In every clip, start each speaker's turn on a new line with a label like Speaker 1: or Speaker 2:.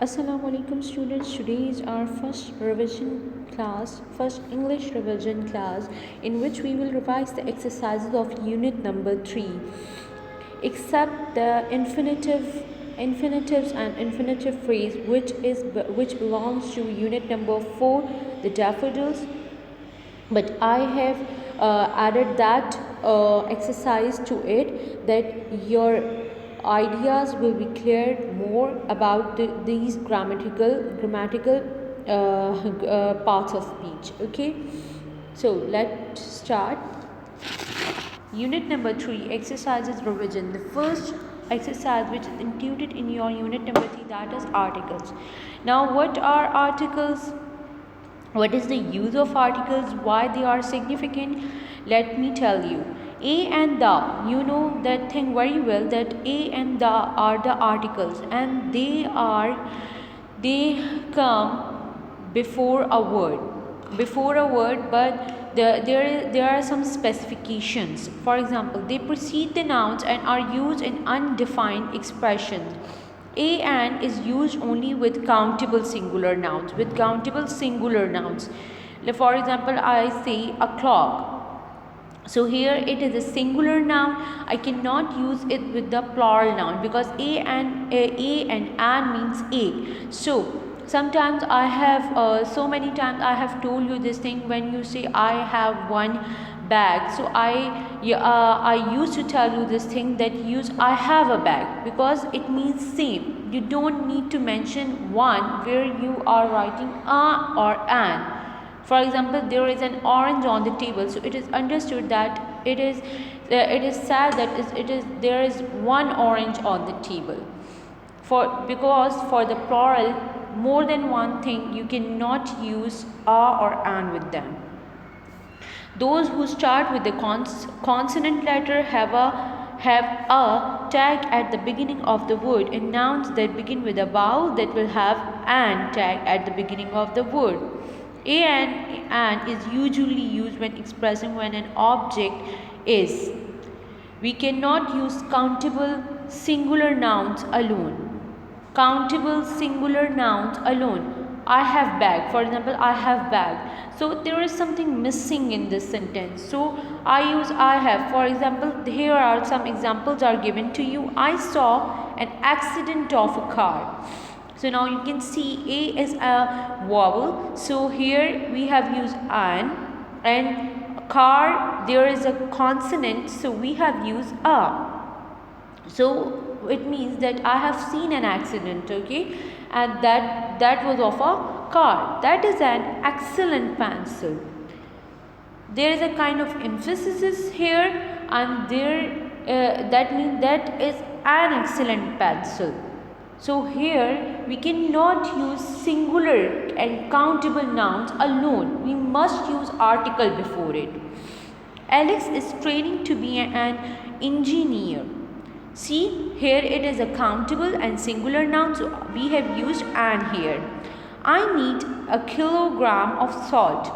Speaker 1: Assalamu alaikum students. Today is our first revision class, first English revision class, in which we will revise the exercises of unit number 3, except the infinitives and infinitive phrase which belongs to unit number 4, the daffodils. But I have added that exercise to it, that your ideas will be cleared more about these grammatical parts of speech. Okay, so let's start. Unit number 3, exercises revision. The first exercise which is included in your unit number 3, that is articles. Now, what are articles? What is the use of articles? Why they are significant? Let me tell you. A and the, you know that thing very well, that a and the are the articles, and they come before a word, but there are some specifications. For example, they precede the nouns and are used in undefined expressions. A and is used only with countable singular nouns. For example, I say a clock. So here it is a singular noun. I cannot use it with the plural noun because a and an means a. So sometimes I have so many times I have told you this thing. When you say I have one bag, so I used to tell you this thing, that use I have a bag, because it means same. You don't need to mention one where you are writing a or an. For example, there is an orange on the table, so it is understood that it is said that there is one orange on the table. Because for the plural, more than one thing, you cannot use a or an with them. Those who start with the consonant letter have a tag at the beginning of the word, and nouns that begin with a vowel that will have an tag at the beginning of the word. A and an is usually used when expressing when an object is. We cannot use countable singular nouns alone. I have bag. For example, I have bag. So there is something missing in this sentence. So I use I have. For example, here are some examples are given to you. I saw an accident of a car. So now you can see A is a vowel. So here we have used an, and car, there is a consonant, so we have used a. So it means that I have seen an accident, okay, and that was of a car. That is an excellent pencil. There is a kind of emphasis here, and that means that is an excellent pencil. So here we cannot use singular and countable nouns alone. We must use article before it. Alex is training to be an engineer. See, here it is a countable and singular noun, so we have used an here. I need a kilogram of salt.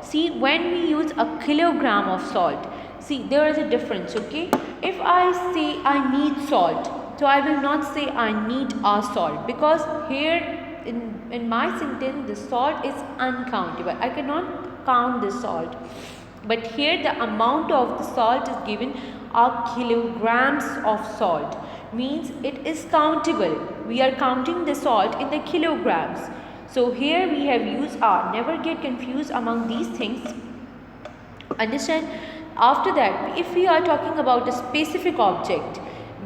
Speaker 1: See, when we use a kilogram of salt, see, there is a difference, okay? If I say I need salt, so I will not say I need a salt, because here in my sentence the salt is uncountable. I cannot count the salt. But here the amount of the salt is given are kilograms of salt. Means it is countable. We are counting the salt in the kilograms. So here we have used are. Never get confused among these things. Understand? After that, if we are talking about a specific object,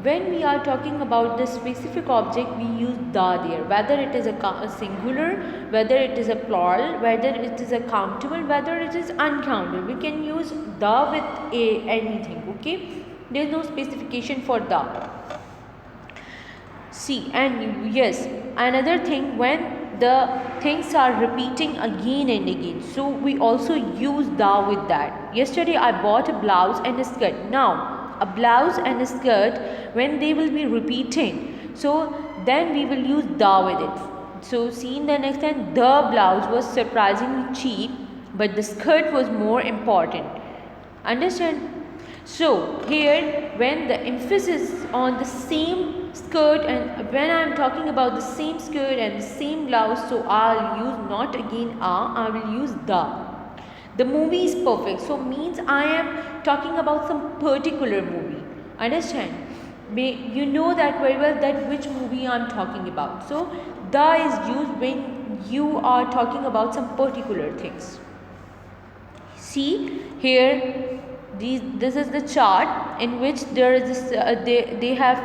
Speaker 1: when we are talking about the specific object, we use the there. Whether it is a singular, whether it is a plural, whether it is a countable, whether it is uncountable, we can use the with anything, okay? There is no specification for the. See, and yes, another thing, when the things are repeating again and again, so we also use the with that. Yesterday I bought a blouse and a skirt. Now a blouse and a skirt, when they will be repeating, so then we will use the with it. So see, in the next time, the blouse was surprisingly cheap, but the skirt was more important. Understand? So here when the emphasis on the same skirt, and when I am talking about the same skirt and the same blouse, so I'll use not again I will use the. The movie is perfect, so means I am talking about some particular movie. Understand? You know that very well that which movie I am talking about. So the is used when you are talking about some particular things. See here, this is the chart in which there is this, they have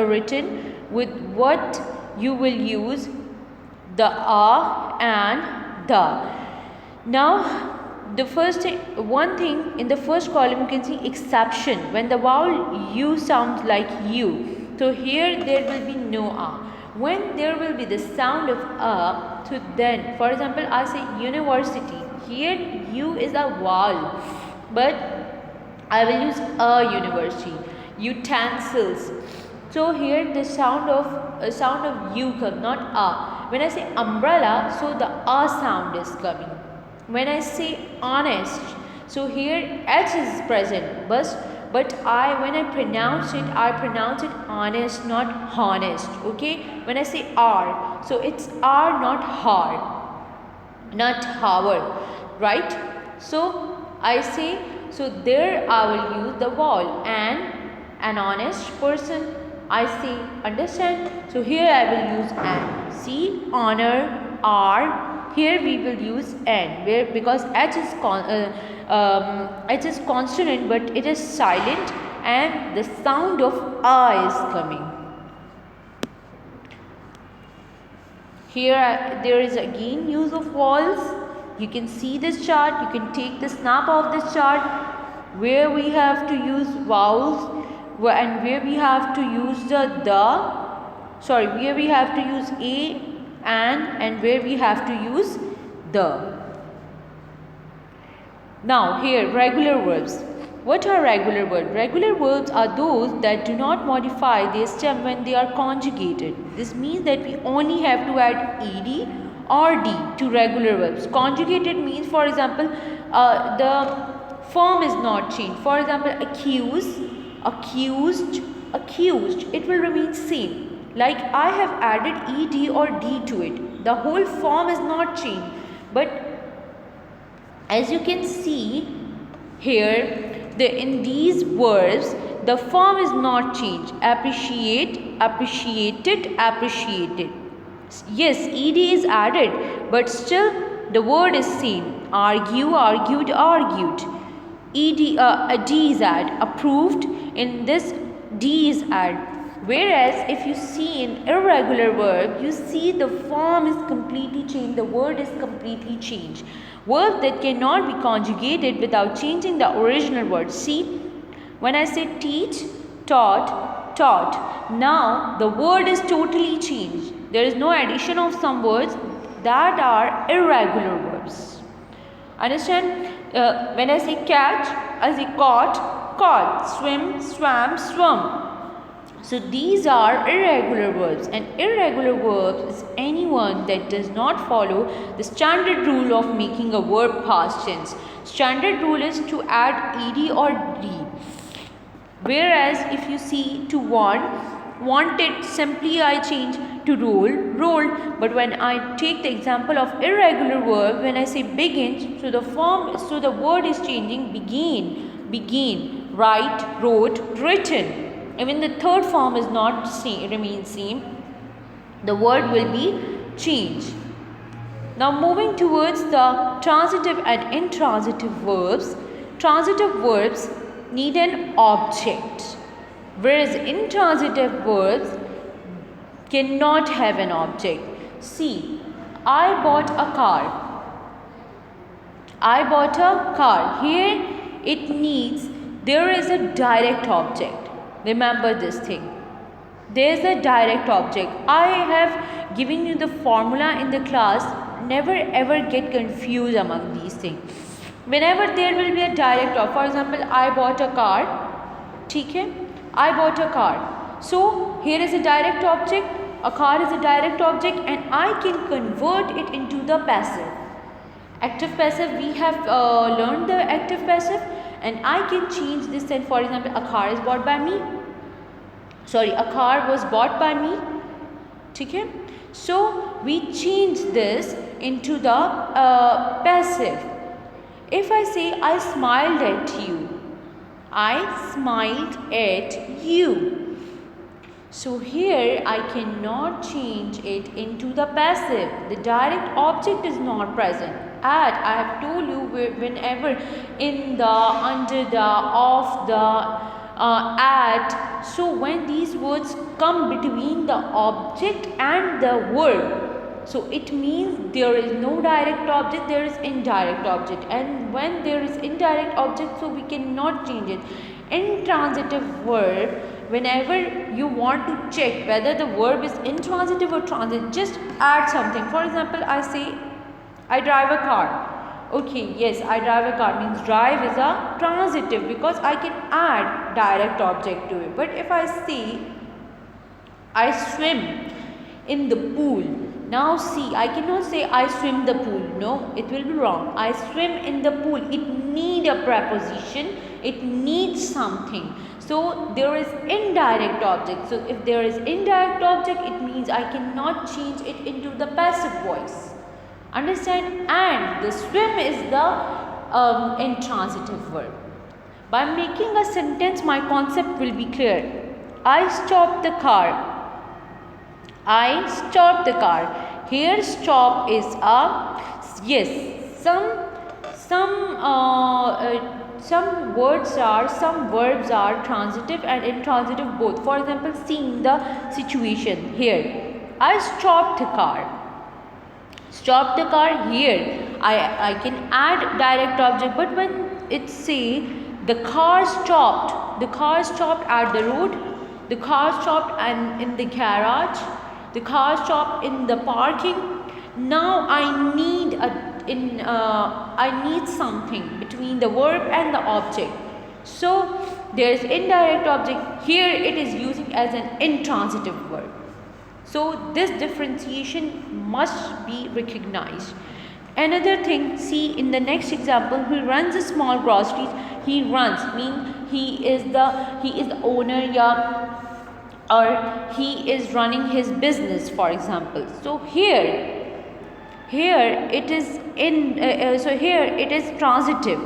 Speaker 1: written with what you will use the and the. Now the first thing, one thing in the first column you can see exception, when the vowel u sounds like u. So here there will be no a. When there will be the sound of a, so then for example I say university, here u is a vowel, but I will use a university. Utensils, so here the sound of u comes, not a. When I say umbrella, so the a sound is coming. When I say honest, so here h is present, but when I pronounce it honest, not honest. Okay, when I say r, so it's r, not hard, not hour, right? So I say, so there I will use the vowel. And an honest person, I say, understand? So here I will use an. See, honor, r. Here we will use n, where because h is consonant, but it is silent, and the sound of a is coming. Here there is again use of vowels. You can see this chart. You can take the snap of this chart where we have to use vowels and where we have to use where we have to use a and where we have to use the. Now here regular verbs. What are regular verbs? Regular verbs are those that do not modify their stem when they are conjugated. This means that we only have to add ed or d to regular verbs. Conjugated means, for example, the form is not changed. For example, accuse, accused, accused, it will remain same. Like I have added ed or d to it. The whole form is not changed. But as you can see here, in these verbs, the form is not changed. Appreciate, appreciated, appreciated. Yes, ed is added, but still the word is same. Argue, argued, argued. A d is added. Approved, in this d is added. Whereas if you see in irregular verb, you see the form is completely changed, the word is completely changed. Verb that cannot be conjugated without changing the original word. See, when I say teach, taught, taught, now the word is totally changed. There is no addition of some words that are irregular verbs. Understand? When I say catch, I say caught, caught, swim, swam, swum. So these are irregular verbs, and irregular verbs is anyone that does not follow the standard rule of making a verb past tense. Standard rule is to add ed or d. Whereas if you see to wanted, simply I change to roll, rolled. But when I take the example of irregular verb, when I say begin, so the word is changing, begin, begin, write, wrote, written. Even the third form is not remain same, the word will be changed. Now moving towards the transitive and intransitive verbs. Transitive verbs need an object, whereas intransitive verbs cannot have an object. See, I bought a car. I bought a car. Here it needs, there is a direct object. Remember this thing. There is a direct object. I have given you the formula in the class. Never ever get confused among these things. Whenever there will be a direct object, for example, I bought a car. Okay? I bought a car. So here is a direct object. A car is a direct object, and I can convert it into the passive. Active passive, we have learned the active passive. and I can change this, and for example a car is bought by me, sorry, a car was bought by me. Okay, so we change this into the passive. If I say I smiled at you, I smiled at you. So here I cannot change it into the passive. The direct object is not present. At, I have told you, whenever in the, under the, of the, at, so when these words come between the object and the verb, so it means there is no direct object, there is indirect object, and when there is indirect object, so we cannot change it. Intransitive verb, whenever you want to check whether the verb is intransitive or transitive, just add something. For example, I say I drive a car. Okay, yes, I drive a car means drive is a transitive because I can add direct object to it. But if I say I swim in the pool, now see, I cannot say I swim the pool. No, it will be wrong. I swim in the pool. It need a preposition. It needs something. So there is indirect object. So if there is indirect object, it means I cannot change it into the passive voice. Understand? And the swim is the intransitive verb. By making a sentence, my concept will be clear. I stopped the car. I stopped the car. Here stop is a, yes, some words are, some verbs are transitive and intransitive both. For example, seeing the situation here. I stopped the car. Stop the car, here I can add direct object, but when it say the car stopped at the road, the car stopped and in the garage, the car stopped in the parking. Now I need I need something between the verb and the object. So there is indirect object, here it is using as an intransitive verb. So this differentiation must be recognized. Another thing, see in the next example, he runs a small groceries. He runs mean he is the owner, yeah, or he is running his business, for example. So here it is here it is transitive.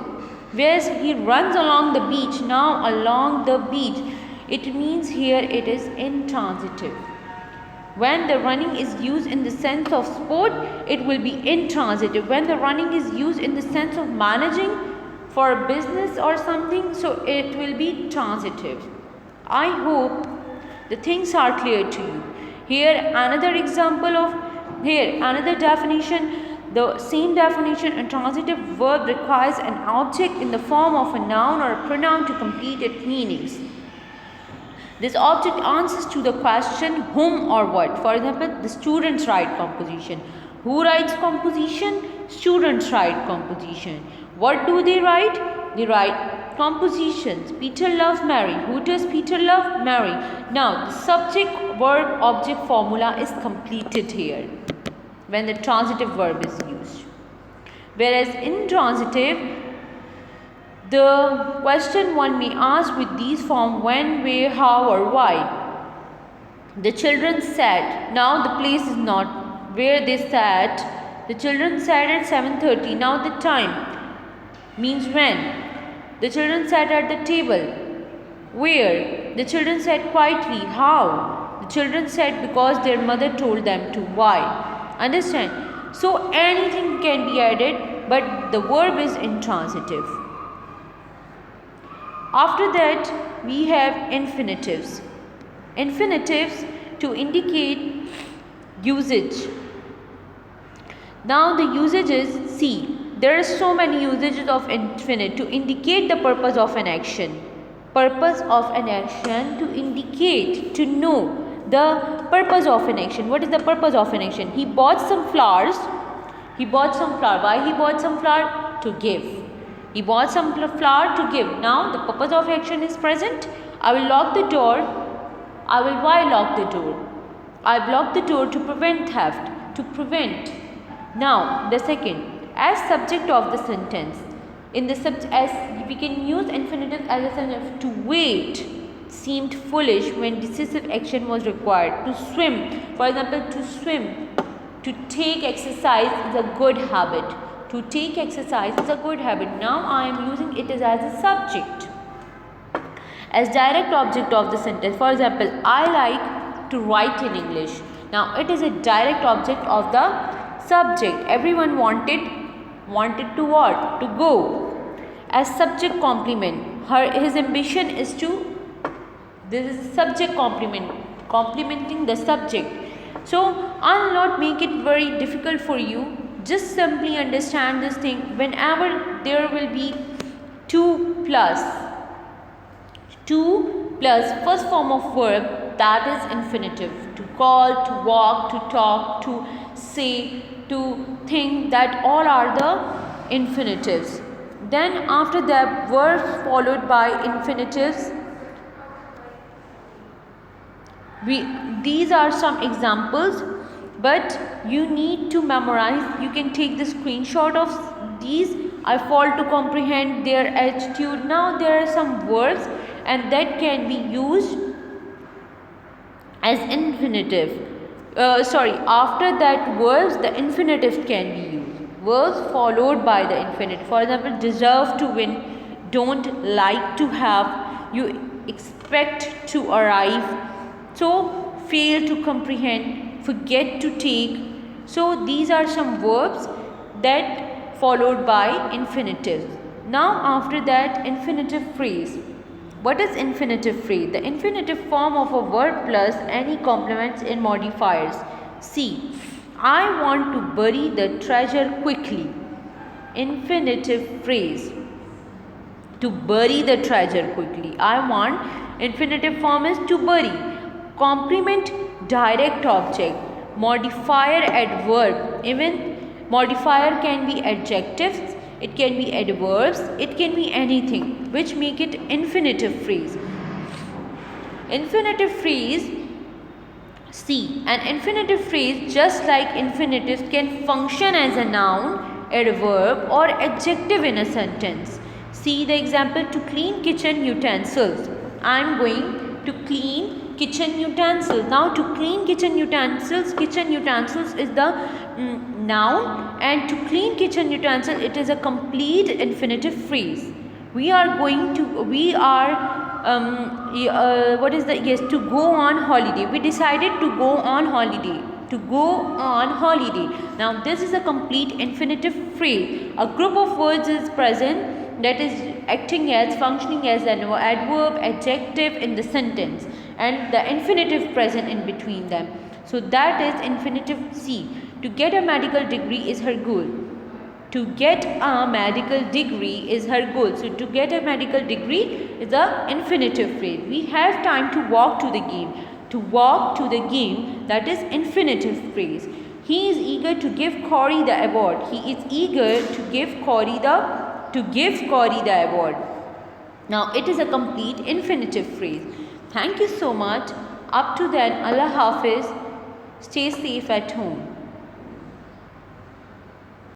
Speaker 1: Whereas he runs along the beach. Now along the beach, it means here it is intransitive. When the running is used in the sense of sport, it will be intransitive. When the running is used in the sense of managing for a business or something, so it will be transitive. I hope the things are clear to you. Here another example of, here another definition. The same definition, a transitive verb requires an object in the form of a noun or a pronoun to complete its meanings. This object answers to the question whom or what. For example, the students write composition. Who writes composition? Students write composition. What do they write? They write compositions. Peter loves Mary. Who does Peter love? Mary. Now, the subject verb object formula is completed here when the transitive verb is used. Whereas intransitive, the question one may ask with these form when, where, how or why. The children sat. Now the place is not where they sat. The children sat at 7:30. Now the time means when. The children sat at the table. Where? The children sat quietly. How? The children sat because their mother told them to. Why? Understand? So anything can be added, but the verb is intransitive. After that, we have infinitives. Infinitives to indicate usage. Now the usages, see, there are so many usages of infinitive to indicate the purpose of an action. Purpose of an action to indicate, to know the purpose of an action. What is the purpose of an action? He bought some flowers. He bought some flower. Why he bought some flower? To give. He bought some flour to give. Now the purpose of action is present. I will lock the door. Why lock the door? I block the door to prevent theft. To prevent. Now the second, as subject of the sentence. In the as we can use infinitive as a sense of to wait seemed foolish when decisive action was required. To swim, for example, to swim. To take exercise is a good habit. To take exercise is a good habit. Now I am using it as a subject, as direct object of the sentence. For example, I like to write in English. Now it is a direct object of the subject. Everyone wanted to what? To go. As subject complement. His ambition is to. This is subject complement, complementing the subject. So I'll not make it very difficult for you. Just simply understand this thing. Whenever there will be 2 plus first form of verb, that is infinitive. To call, to walk, to talk, to say, to think, that all are the infinitives. Then after that, verbs followed by infinitives. These are some examples, but you need to memorize. You can take the screenshot of these. I fail to comprehend their attitude. Now there are some verbs and that can be used as infinitive. After that verbs, the infinitive can be used. Verbs followed by the infinitive. For example, deserve to win, don't like to have, you expect to arrive. So, fail to comprehend, forget to take. So, these are some verbs that followed by infinitive. Now, after that, infinitive phrase. What is infinitive phrase? The infinitive form of a verb plus any complements in modifiers. See, I want to bury the treasure quickly. Infinitive phrase. To bury the treasure quickly. I want, infinitive form is to bury. Complement direct object. Modifier adverb. Even modifier can be adjectives, it can be adverbs, it can be anything which make it infinitive phrase. Infinitive phrase, see, an infinitive phrase just like infinitives can function as a noun, adverb or adjective in a sentence. See the example, to clean kitchen utensils. I am going to clean kitchen utensils. Now to clean kitchen utensils is the noun, and to clean kitchen utensil, it is a complete infinitive phrase. To go on holiday. We decided to go on holiday. Now this is a complete infinitive phrase. A group of words is present that is acting as, functioning as an adverb, adjective in the sentence, and the infinitive present in between them. So that is infinitive. C. To get a medical degree is her goal. To get a medical degree is her goal. So to get a medical degree is the infinitive phrase. We have time to walk to the game. To walk to the game, that is infinitive phrase. He is eager to give Corey the award. He is eager to give Corey the award. Now it is a complete infinitive phrase. Thank you so much. Up to then, Allah Hafiz. Stay safe at home.